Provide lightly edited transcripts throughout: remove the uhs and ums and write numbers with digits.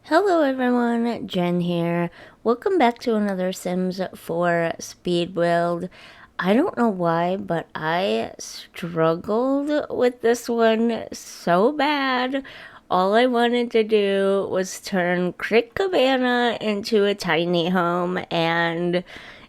Hello everyone, Jen here. Welcome back to another Sims 4 speed build. I don't know why, but I struggled with this one so bad. All I wanted to do was turn Crick Cabana into a tiny home, and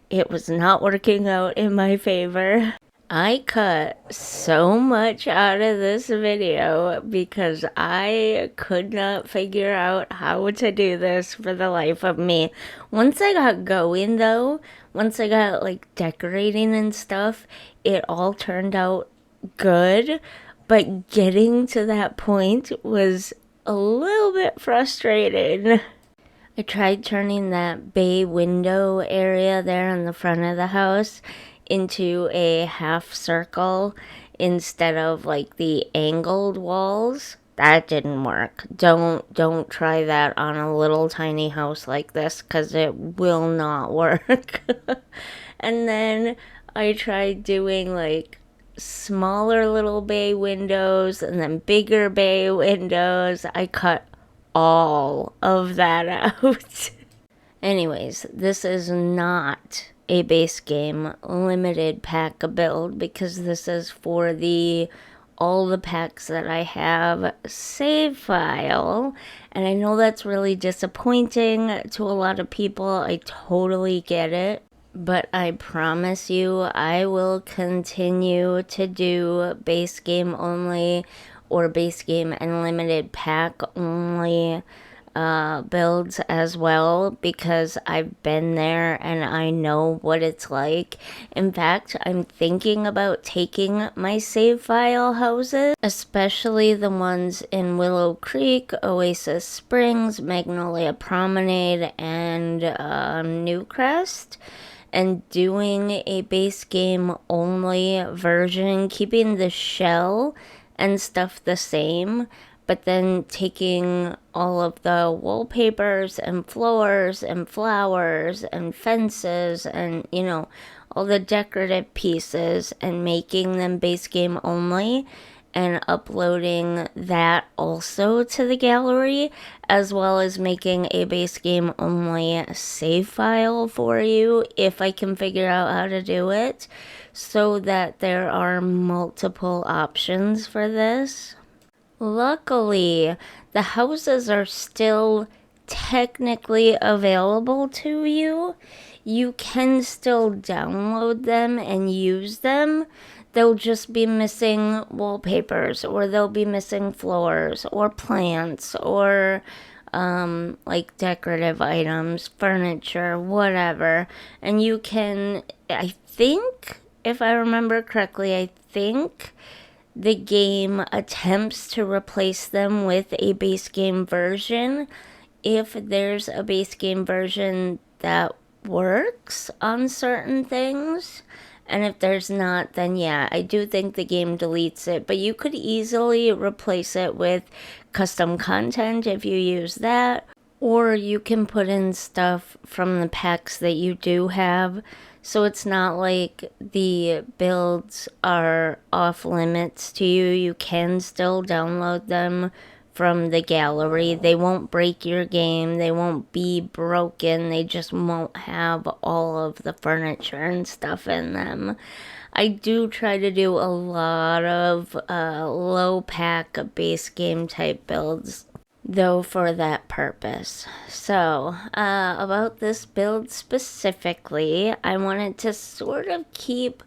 it was not working out in my favor. I cut so much out of this video because I could not figure out how to do this for the life of me. Once I got going though, once I got like decorating and stuff, it all turned out good, but getting to that point was a little bit frustrating. I tried turning that bay window area there in the front of the house into a half circle instead of like the angled walls. That didn't work. Don't try that on a little tiny house like this cuz it will not work. And then I tried doing like smaller little bay windows and then bigger bay windows. I cut all of that out. Anyways, this is not a base game limited pack build because this is for the all the packs that I have save file, and I know that's really disappointing to a lot of people. I totally get it, but I promise you I will continue to do base game only or base game and limited pack only builds as well because I've been there and I know what it's like. In fact, I'm thinking about taking my save file houses, especially the ones in Willow Creek, Oasis Springs, Magnolia Promenade, and Newcrest, and doing a base game only version, keeping the shell and stuff the same, but then taking all of the wallpapers and floors and flowers and fences and, all the decorative pieces and making them base game only and uploading that also to the gallery, as well as making a base game only save file for you if I can figure out how to do it, so that there are multiple options for this. Luckily, the houses are still technically available to you. You can still download them and use them. They'll just be missing wallpapers, or they'll be missing floors or plants or like decorative items, furniture, whatever. And you can, I think, if I remember correctly, I think the game attempts to replace them with a base game version if there's a base game version that works on certain things. And if there's not, then yeah, I do think the game deletes it. But you could easily replace it with custom content if you use that. Or you can put in stuff from the packs that you do have. So it's not like the builds are off limits to you. You can still download them from the gallery. They won't break your game. They won't be broken. They just won't have all of the furniture and stuff in them. I do try to do a lot of low pack base game type builds though for that purpose. So, about this build specifically, I wanted to sort of keep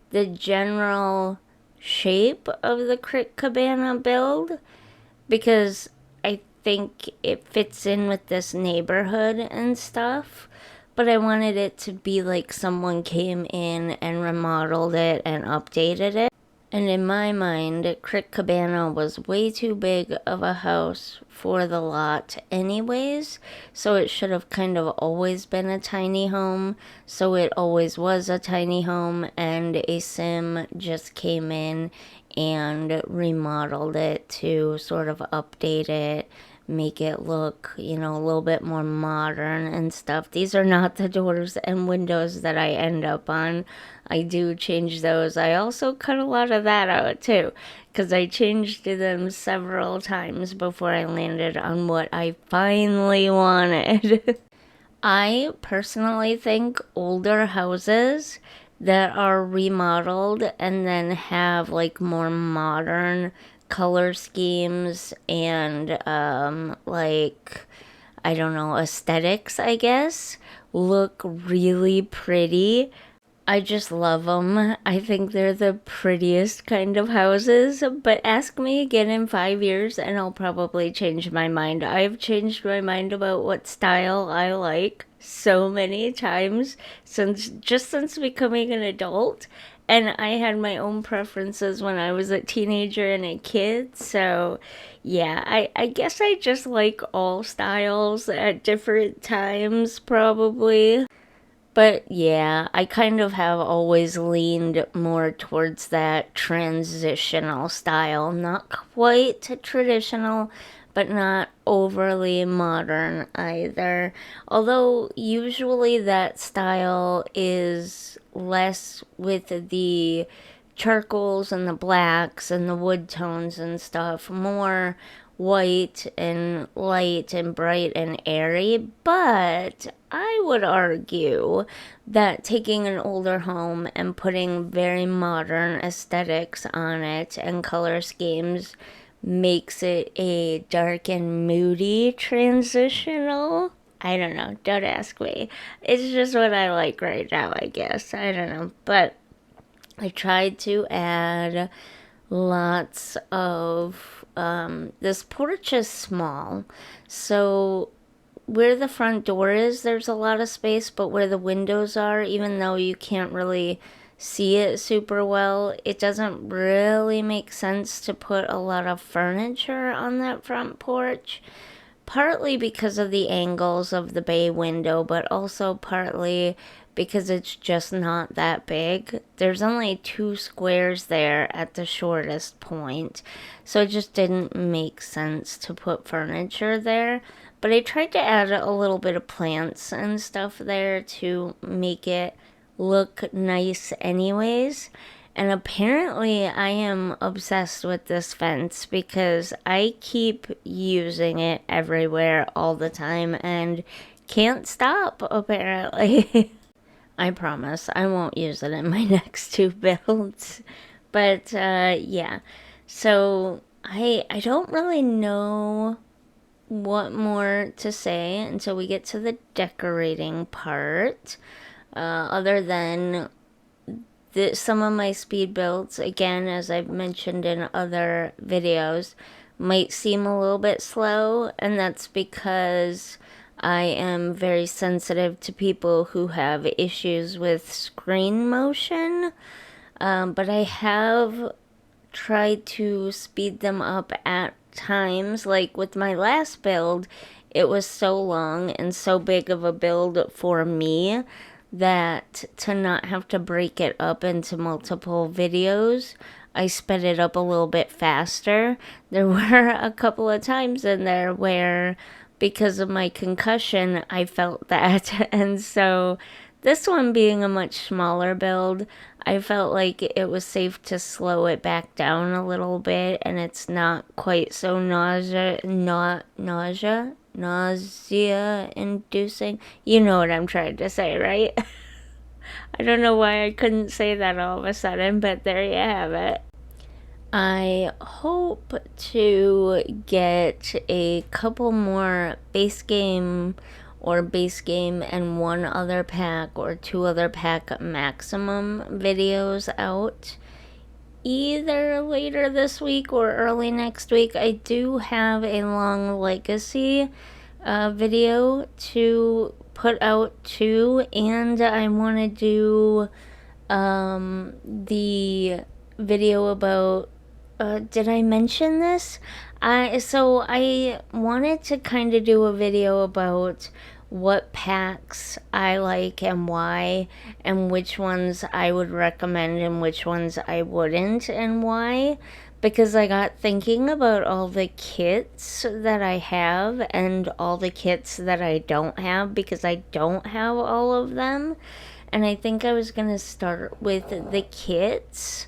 the general shape of the Crick Cabana build because I think it fits in with this neighborhood and stuff. But I wanted it to be like someone came in and remodeled it and updated it. And in my mind, Crick Cabana was way too big of a house for the lot anyways, so it should have kind of always been a tiny home, so it always was a tiny home, and a sim just came in and remodeled it to sort of update it, make it look, a little bit more modern and stuff. These are not the doors and windows that I end up on. I do change those. I also cut a lot of that out too, because I changed them several times before I landed on what I finally wanted. I personally think older houses that are remodeled and then have like more modern color schemes and like, I don't know, aesthetics, I guess, look really pretty. I just love them. I think they're the prettiest kind of houses. But ask me again in 5 years and I'll probably change my mind. I've changed my mind about what style I like so many times since becoming an adult. And I had my own preferences when I was a teenager and a kid. So, yeah, I guess I just like all styles at different times, probably. But yeah, I kind of have always leaned more towards that transitional style. Not quite traditional, but not overly modern either. Although usually that style is less with the charcoals and the blacks and the wood tones and stuff, more white and light and bright and airy. But I would argue that taking an older home and putting very modern aesthetics on it and color schemes makes it a dark and moody transitional. I don't know. Don't ask me. It's just what I like right now, I guess. I don't know. But I tried to add lots of. This porch is small. So where the front door is, there's a lot of space, but where the windows are, even though you can't really see it super well, it doesn't really make sense to put a lot of furniture on that front porch. Partly because of the angles of the bay window, but also partly because it's just not that big. There's only 2 squares there at the shortest point, so it just didn't make sense to put furniture there. But I tried to add a little bit of plants and stuff there to make it look nice anyways. And apparently I am obsessed with this fence because I keep using it everywhere all the time and can't stop, apparently. I promise I won't use it in my next 2 builds. But yeah, so I don't really know what more to say until we get to the decorating part. Other than some of my speed builds, again, as I've mentioned in other videos, might seem a little bit slow, and that's because I am very sensitive to people who have issues with screen motion. But I have tried to speed them up at times. Like with my last build, it was so long and so big of a build for me that to not have to break it up into multiple videos, I sped it up a little bit faster. There were a couple of times in there where, because of my concussion, I felt that. And so this one being a much smaller build, I felt like it was safe to slow it back down a little bit, and it's not quite so nausea inducing. You know what I'm trying to say, right? I don't know why I couldn't say that all of a sudden, but there you have it. I hope to get a couple more base game and one other pack or 2 other pack maximum videos out either later this week or early next week. I do have a long legacy video to put out too, and I want to do the video about did I mention this? So I wanted to kind of do a video about what packs I like and why, and which ones I would recommend and which ones I wouldn't and why. because I got thinking about all the kits that I have and all the kits that I don't have, because I don't have all of them. And I think I was going to start with the kits.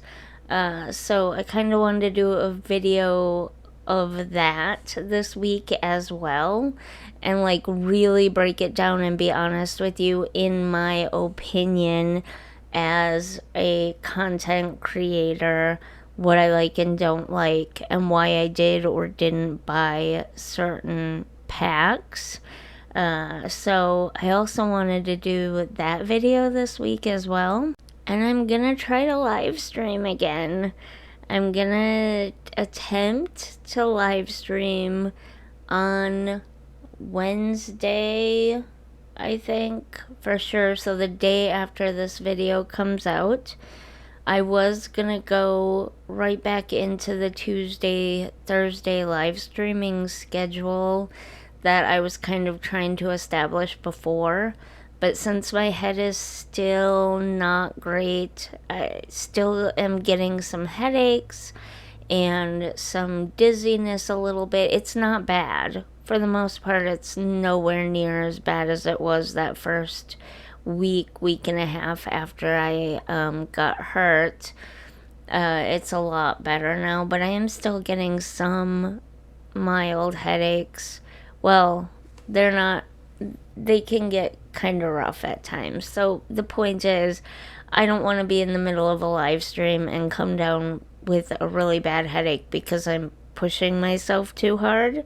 So I kind of wanted to do a video of that this week as well, and like really break it down and be honest with you in my opinion as a content creator, what I like and don't like, and why I did or didn't buy certain packs. So I also wanted to do that video this week as well. And I'm gonna try to live stream again. I'm gonna attempt to live stream on Wednesday, I think, for sure. So the day after this video comes out. I was gonna go right back into the Tuesday, Thursday live streaming schedule that I was kind of trying to establish before. But since my head is still not great, I still am getting some headaches and some dizziness a little bit. It's not bad. For the most part, it's nowhere near as bad as it was that first week and a half after I got hurt. It's a lot better now, but I am still getting some mild headaches. Well, they can get kind of rough at times. So the point is, I don't want to be in the middle of a live stream and come down with a really bad headache because I'm pushing myself too hard.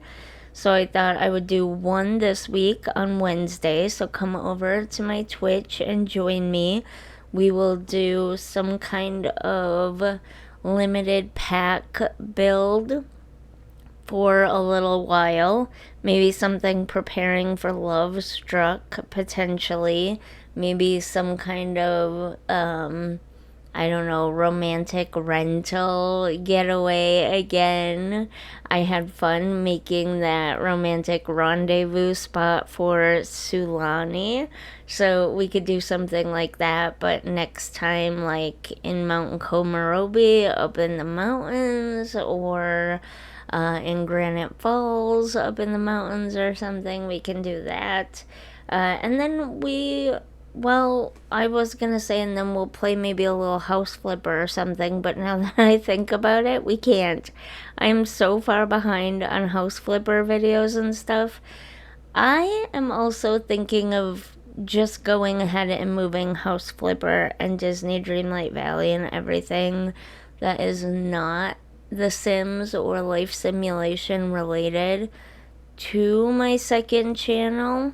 So I thought I would do one this week on Wednesday. So come over to my Twitch and join me. We will do some kind of limited pack build for a little while. Maybe something preparing for Love Struck, potentially. Maybe some kind of I don't know, romantic rental getaway again. I had fun making that romantic rendezvous spot for Sulani. So we could do something like that, but next time, like in Mount Komorebi up in the mountains, or in Granite Falls up in the mountains or something. We can do that. And then I was gonna say, and then we'll play maybe a little house flipper or something, but now that I think about it, we can't. I'm so far behind on house flipper videos and stuff. I am also thinking of just going ahead and moving House Flipper and Disney Dreamlight Valley and everything that is not The Sims or Life Simulation related to my second channel.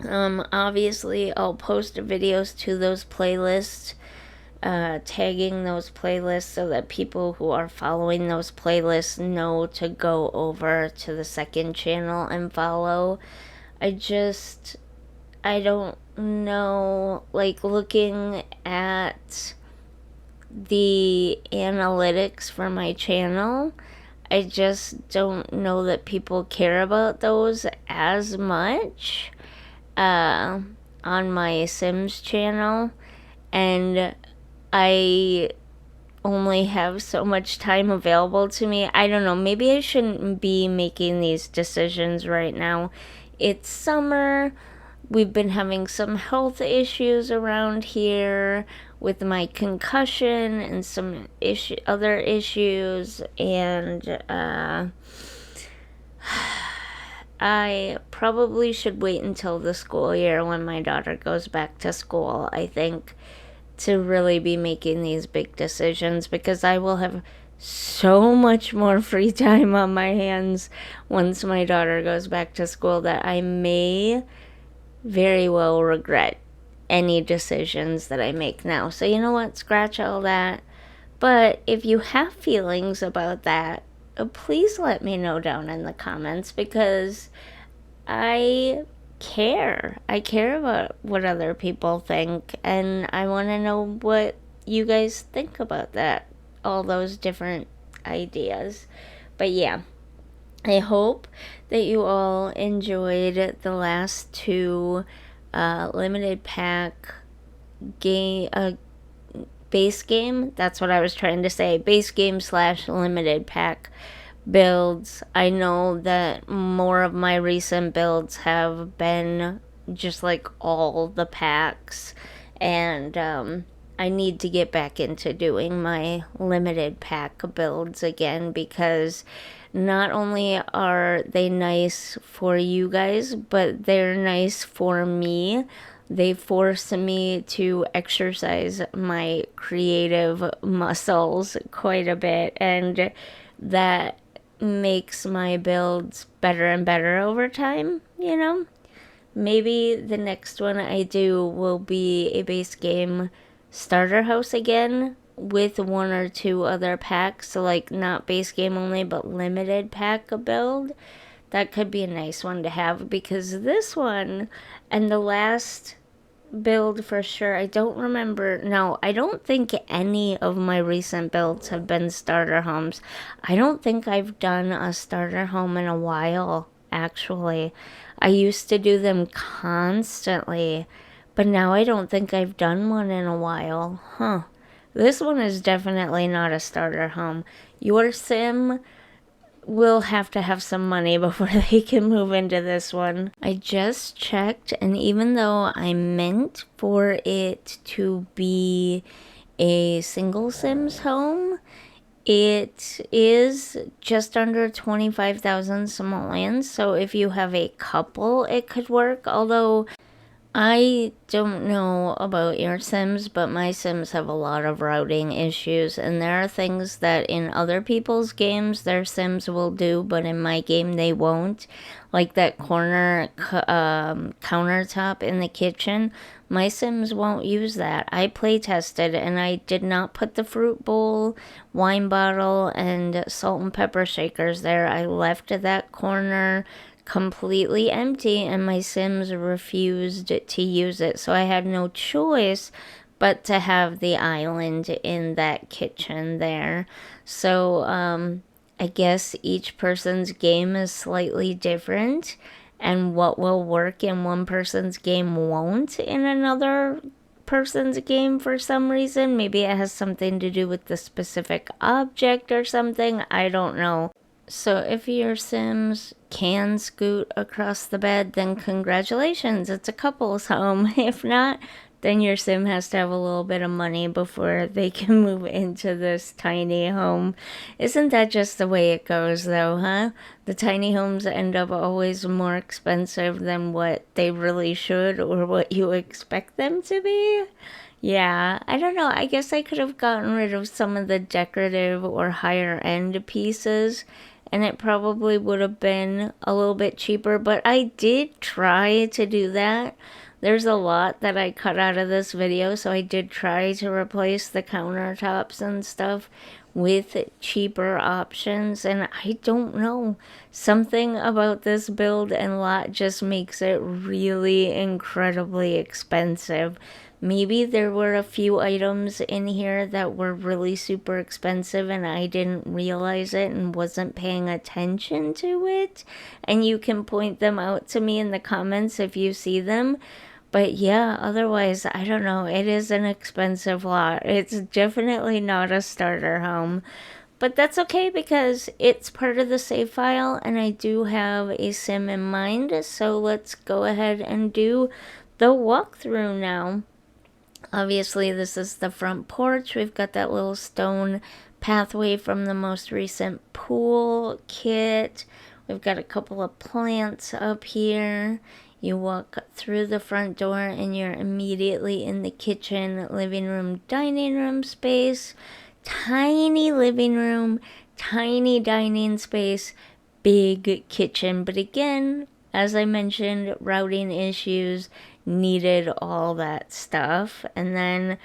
Obviously, I'll post videos to those playlists, tagging those playlists so that people who are following those playlists know to go over to the second channel and follow. I don't know, like looking at the analytics for my channel, I just don't know that people care about those as much on my Sims channel, and I only have so much time available to me. I don't know, maybe I shouldn't be making these decisions right now. It's summer. We've been having some health issues around here with my concussion and some other issues, and I probably should wait until the school year when my daughter goes back to school, I think, to really be making these big decisions, because I will have so much more free time on my hands once my daughter goes back to school that I may very well regret any decisions that I make now. So you know what? Scratch all that. But if you have feelings about that, please let me know down in the comments, because I care. I care about what other people think, and I want to know what you guys think about that. All those different ideas. But yeah, I hope that you all enjoyed the last two limited pack base game. That's what I was trying to say. Base game slash limited pack builds. I know that more of my recent builds have been just like all the packs, and I need to get back into doing my limited pack builds again, because not only are they nice for you guys, but they're nice for me. They force me to exercise my creative muscles quite a bit, and that makes my builds better and better over time, you know? Maybe the next one I do will be a base game starter house again with one or two other packs, so like not base game only but limited pack build. That could be a nice one to have, because this one and the last build for sure, I don't remember. No, I don't think any of my recent builds have been starter homes. I don't think I've done a starter home in a while, actually. I used to do them constantly, but now I don't think I've done one in a while. Huh. This one is definitely not a starter home. Your sim will have to have some money before they can move into this one. I just checked, and even though I meant for it to be a single Sims home, it is just under 25,000 simoleons. So if you have a couple, it could work. Although I don't know about your Sims, but my Sims have a lot of routing issues, and there are things that in other people's games their Sims will do, but in my game they won't. Like that corner countertop in the kitchen. My Sims won't use that. I play tested, and I did not put the fruit bowl, wine bottle, and salt and pepper shakers there. I left that corner completely empty, and my Sims refused to use it, so I had no choice but to have the island in that kitchen there. So I guess each person's game is slightly different, and what will work in one person's game won't in another person's game for some reason. Maybe it has something to do with the specific object or something. I don't know. So if your Sims can scoot across the bed, then congratulations, it's a couple's home. If not, then your Sim has to have a little bit of money before they can move into this tiny home. Isn't that just the way it goes, though, huh? The tiny homes end up always more expensive than what they really should or what you expect them to be. Yeah, I don't know. I guess I could have gotten rid of some of the decorative or higher end pieces, and it probably would have been a little bit cheaper, but I did try to do that. There's a lot that I cut out of this video, so I did try to replace the countertops and stuff with cheaper options, and I don't know. Something about this build and lot just makes it really incredibly expensive. Maybe there were a few items in here that were really super expensive and I didn't realize it and wasn't paying attention to it. And you can point them out to me in the comments if you see them. But yeah, otherwise, I don't know. It is an expensive lot. It's definitely not a starter home. But that's okay because it's part of the save file and I do have a sim in mind. So let's go ahead and do the walkthrough now. Obviously, this is the front porch. We've got that little stone pathway from the most recent pool kit. We've got a couple of plants up here. You walk through the front door and you're immediately in the kitchen, living room, dining room space. Tiny living room, tiny dining space, big kitchen. But again, as I mentioned, routing issues needed all that stuff. And then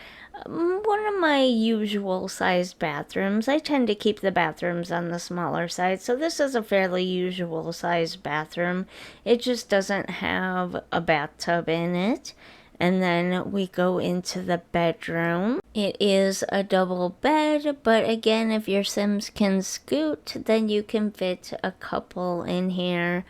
one of my usual sized bathrooms. I tend to keep the bathrooms on the smaller side, so this is a fairly usual sized bathroom. It just doesn't have a bathtub in it. And then we go into the bedroom. It is a double bed, but again, if your Sims can scoot, then you can fit a couple in here.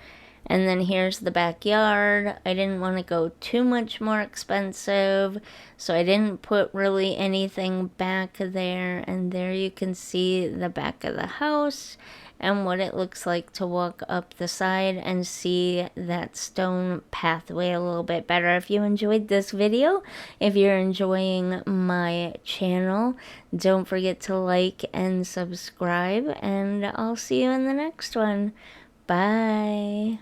And then here's the backyard. I didn't want to go too much more expensive, so I didn't put really anything back there. And there you can see the back of the house and what it looks like to walk up the side and see that stone pathway a little bit better. If you enjoyed this video, if you're enjoying my channel, don't forget to like and subscribe, and I'll see you in the next one. Bye.